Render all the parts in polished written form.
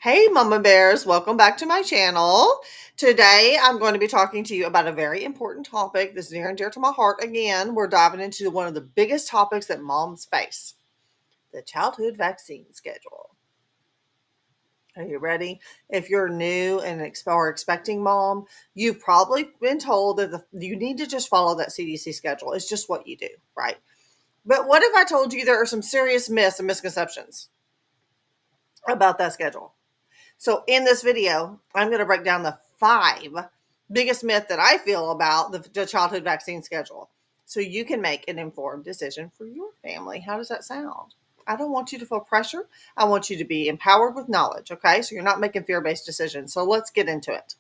Hey, Mama Bears, welcome back to my channel. Today, I'm going to be talking to you about a very important topic that's near and dear to my heart. Again, we're diving into one of the biggest topics that moms face, the childhood vaccine schedule. Are you ready? If you're new and or expecting mom, you've probably been told that you need to just follow that CDC schedule. It's just what you do, right? But what if I told you there are some serious myths and misconceptions about that schedule? So in this video, I'm going to break down the 5 biggest myths that I feel about the childhood vaccine schedule so you can make an informed decision for your family. How does that sound? I don't want you to feel pressure. I want you to be empowered with knowledge, okay? So you're not making fear-based decisions. So let's get into it.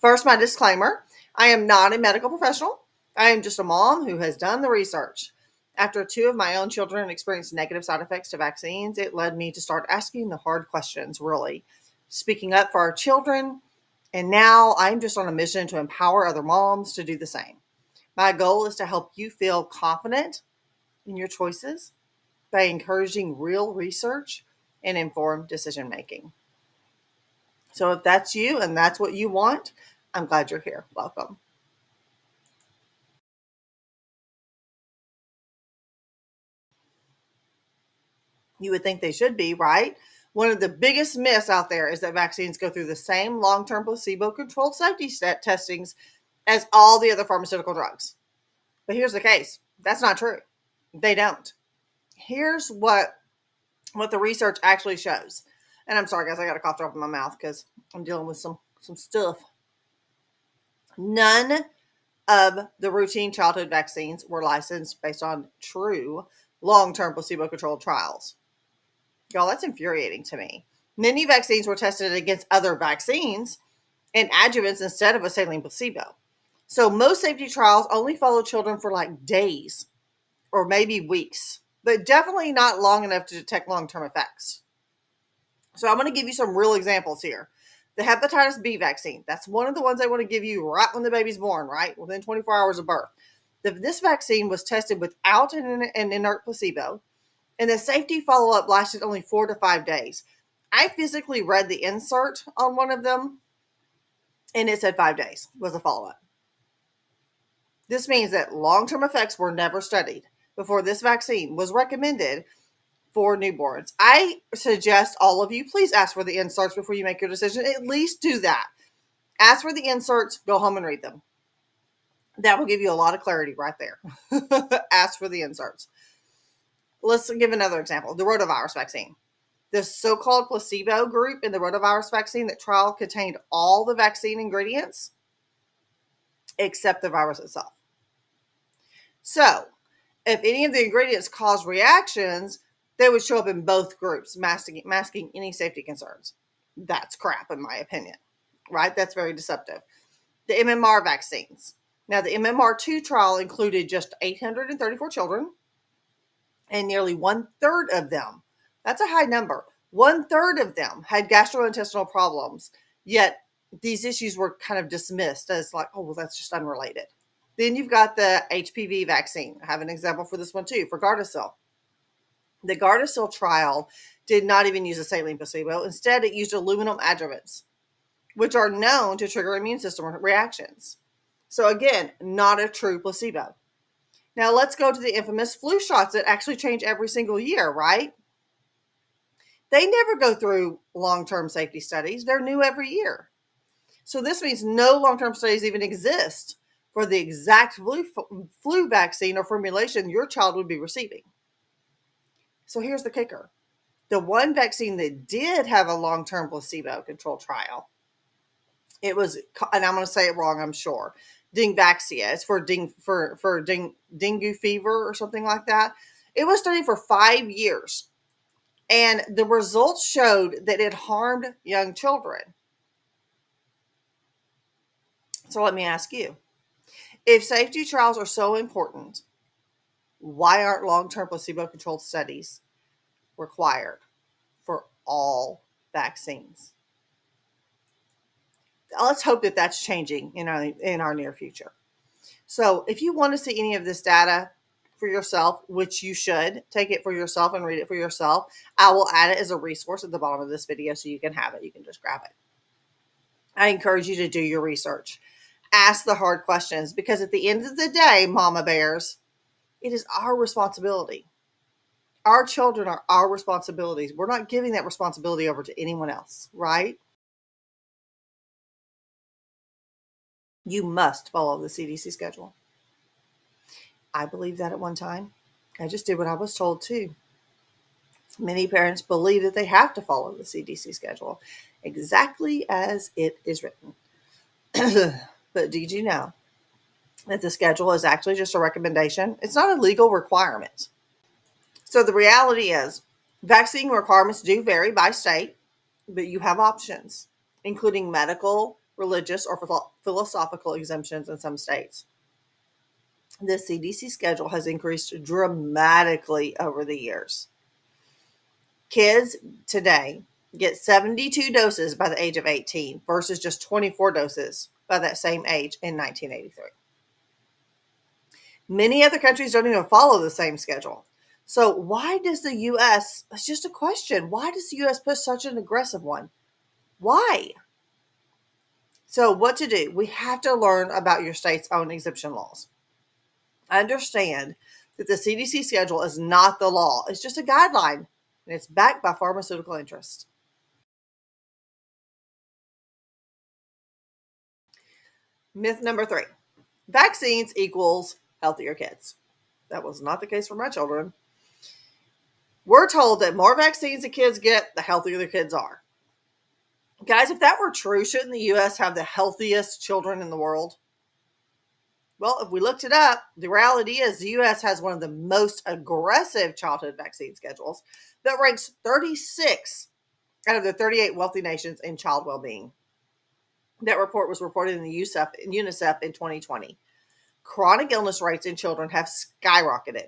First, my disclaimer. I am not a medical professional. I am just a mom who has done the research. After 2 of my own children experienced negative side effects to vaccines, it led me to start asking the hard questions, really, speaking up for our children. And now I'm just on a mission to empower other moms to do the same. My goal is to help you feel confident in your choices by encouraging real research and informed decision making. So if that's you and that's what you want, I'm glad you're here. Welcome. You would think they should be, right? One of the biggest myths out there is that vaccines go through the same long-term placebo-controlled safety testings as all the other pharmaceutical drugs. But here's the case. That's not true. They don't. Here's what the research actually shows. And I'm sorry, guys, I got a cough drop in my mouth because I'm dealing with some stuff. None of the routine childhood vaccines were licensed based on true long-term placebo-controlled trials. Y'all, that's infuriating to me. Many vaccines were tested against other vaccines and adjuvants instead of a saline placebo. So most safety trials only follow children for like days or maybe weeks, but definitely not long enough to detect long-term effects. So I'm going to give you some real examples here. The hepatitis B vaccine, that's one of the ones I want to give you right when the baby's born, right? Within 24 hours of birth. This vaccine was tested without an inert placebo, and the safety follow-up lasted only 4 to 5 days. I physically read the insert on one of them, and it said 5 days was a follow-up. This means that long-term effects were never studied before this vaccine was recommended for newborns. I suggest all of you, please ask for the inserts before you make your decision. At least do that. Ask for the inserts, go home and read them. That will give you a lot of clarity right there. Ask for the inserts. Let's give another example. The rotavirus vaccine. The so-called placebo group in the rotavirus vaccine, that trial contained all the vaccine ingredients except the virus itself. So, if any of the ingredients caused reactions, they would show up in both groups, masking any safety concerns. That's crap, in my opinion, right? That's very deceptive. The MMR vaccines. Now, the MMR2 trial included just 834 children, and nearly 1/3 of them, that's a high number, 1/3 of them had gastrointestinal problems, yet these issues were kind of dismissed as like, oh, well, that's just unrelated. Then you've got the HPV vaccine. I have an example for this one too, for Gardasil. The Gardasil trial did not even use a saline placebo. Instead, it used aluminum adjuvants, which are known to trigger immune system reactions. So again, not a true placebo. Now let's go to the infamous flu shots that actually change every single year, right? They never go through long-term safety studies. They're new every year. So this means no long-term studies even exist for the exact flu vaccine or formulation your child would be receiving. So here's the kicker. The one vaccine that did have a long-term placebo-controlled trial, it was, and I'm going to say it wrong, I'm sure, Dengvaxia. It's for dengue fever or something like that. It was studied for 5 years, and the results showed that it harmed young children. So let me ask you, if safety trials are so important, why aren't long-term placebo-controlled studies required for all vaccines? Let's hope that that's changing in our near future. So if you want to see any of this data, for yourself, which you should take it for yourself and read it for yourself. I will add it as a resource at the bottom of this video so you can have it. You can just grab it. I encourage you to do your research. Ask the hard questions, because at the end of the day, mama bears, it is our responsibility. Our children are our responsibilities. We're not giving that responsibility over to anyone else, right? You must follow the CDC schedule. I believed that at one time. I just did what I was told too. Many parents believe that they have to follow the CDC schedule exactly as it is written. But did you know that the schedule is actually just a recommendation? It's not a legal requirement. So the reality is, vaccine requirements do vary by state, but you have options, including medical, religious, or philosophical exemptions in some states. The CDC schedule has increased dramatically over the years. Kids today get 72 doses by the age of 18 versus just 24 doses by that same age in 1983. Many other countries don't even follow the same schedule. So why does the US, it's just a question, why does the US put such an aggressive one? Why? So what to do? We have to learn about your state's own exemption laws. Understand that the CDC schedule is not the law. It's just a guideline, and it's backed by pharmaceutical interests. Myth number 3, vaccines equals healthier kids. That was not the case for my children. We're told that more vaccines the kids get, the healthier the kids are. Guys, if that were true, shouldn't the US have the healthiest children in the world? Well, if we looked it up, the reality is the US has one of the most aggressive childhood vaccine schedules that ranks 36 out of the 38 wealthy nations in child well-being. That report was reported in the UNICEF in 2020. Chronic illness rates in children have skyrocketed.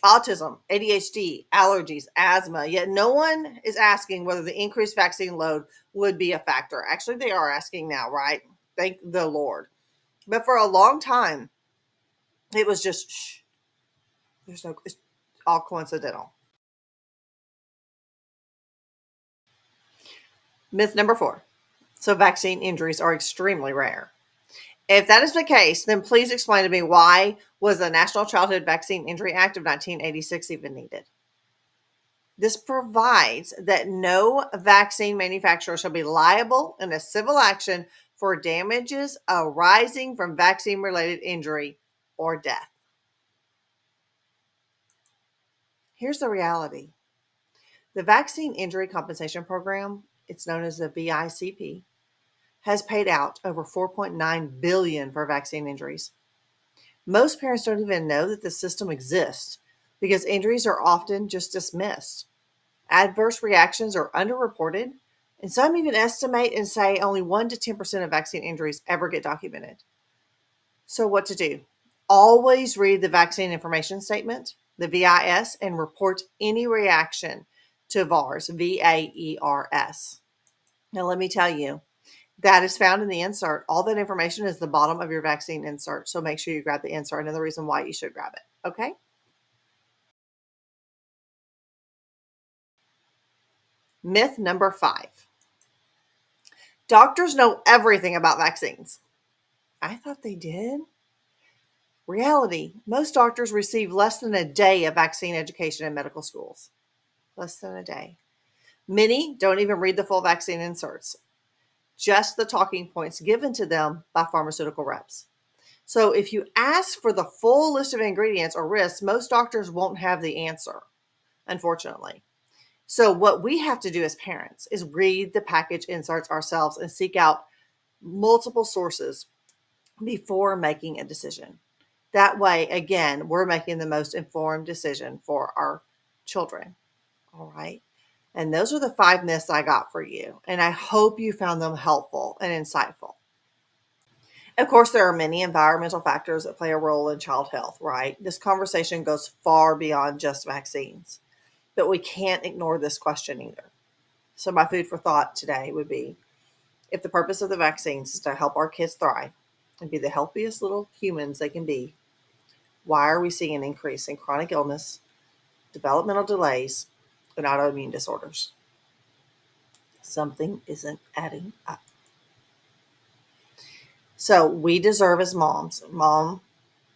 Autism, ADHD, allergies, asthma, yet no one is asking whether the increased vaccine load would be a factor. Actually, they are asking now, right? Thank the Lord. But for a long time, it was just, shh, it's all coincidental. Myth number 4. So vaccine injuries are extremely rare. If that is the case, then please explain to me, why was the National Childhood Vaccine Injury Act of 1986 even needed? This provides that no vaccine manufacturer shall be liable in a civil action for damages arising from vaccine-related injury or death. Here's the reality. The Vaccine Injury Compensation Program, it's known as the VICP, has paid out over $4.9 billion for vaccine injuries. Most parents don't even know that the system exists because injuries are often just dismissed. Adverse reactions are underreported, and some even estimate and say only 1 to 10% of vaccine injuries ever get documented. So what to do? Always read the vaccine information statement, the VIS, and report any reaction to VAERS, VAERS. Now let me tell you, that is found in the insert. All that information is the bottom of your vaccine insert. So make sure you grab the insert. Another reason why you should grab it. Okay? Myth number 5. Doctors know everything about vaccines. I thought they did. Reality, most doctors receive less than a day of vaccine education in medical schools. Less than a day. Many don't even read the full vaccine inserts, just the talking points given to them by pharmaceutical reps. So if you ask for the full list of ingredients or risks, most doctors won't have the answer, unfortunately. So what we have to do as parents is read the package inserts ourselves and seek out multiple sources before making a decision. That way, again, we're making the most informed decision for our children. All right. And those are the 5 myths I got for you. And I hope you found them helpful and insightful. Of course, there are many environmental factors that play a role in child health, right? This conversation goes far beyond just vaccines, but we can't ignore this question either. So my food for thought today would be, if the purpose of the vaccines is to help our kids thrive and be the healthiest little humans they can be, Why are we seeing an increase in chronic illness, developmental delays, and autoimmune disorders? Something isn't adding up. So we deserve as moms, Mom,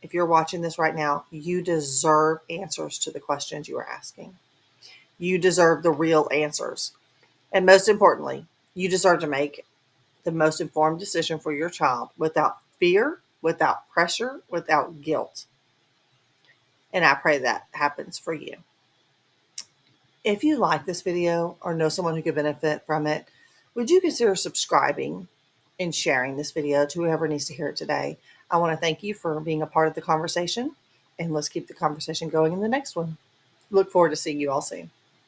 if you're watching this right now, you deserve answers to the questions you are asking. You deserve the real answers. And most importantly, you deserve to make the most informed decision for your child without fear, without pressure, without guilt. And I pray that happens for you. If you like this video or know someone who could benefit from it, would you consider subscribing and sharing this video to whoever needs to hear it today? I want to thank you for being a part of the conversation, and let's keep the conversation going in the next one. Look forward to seeing you all soon.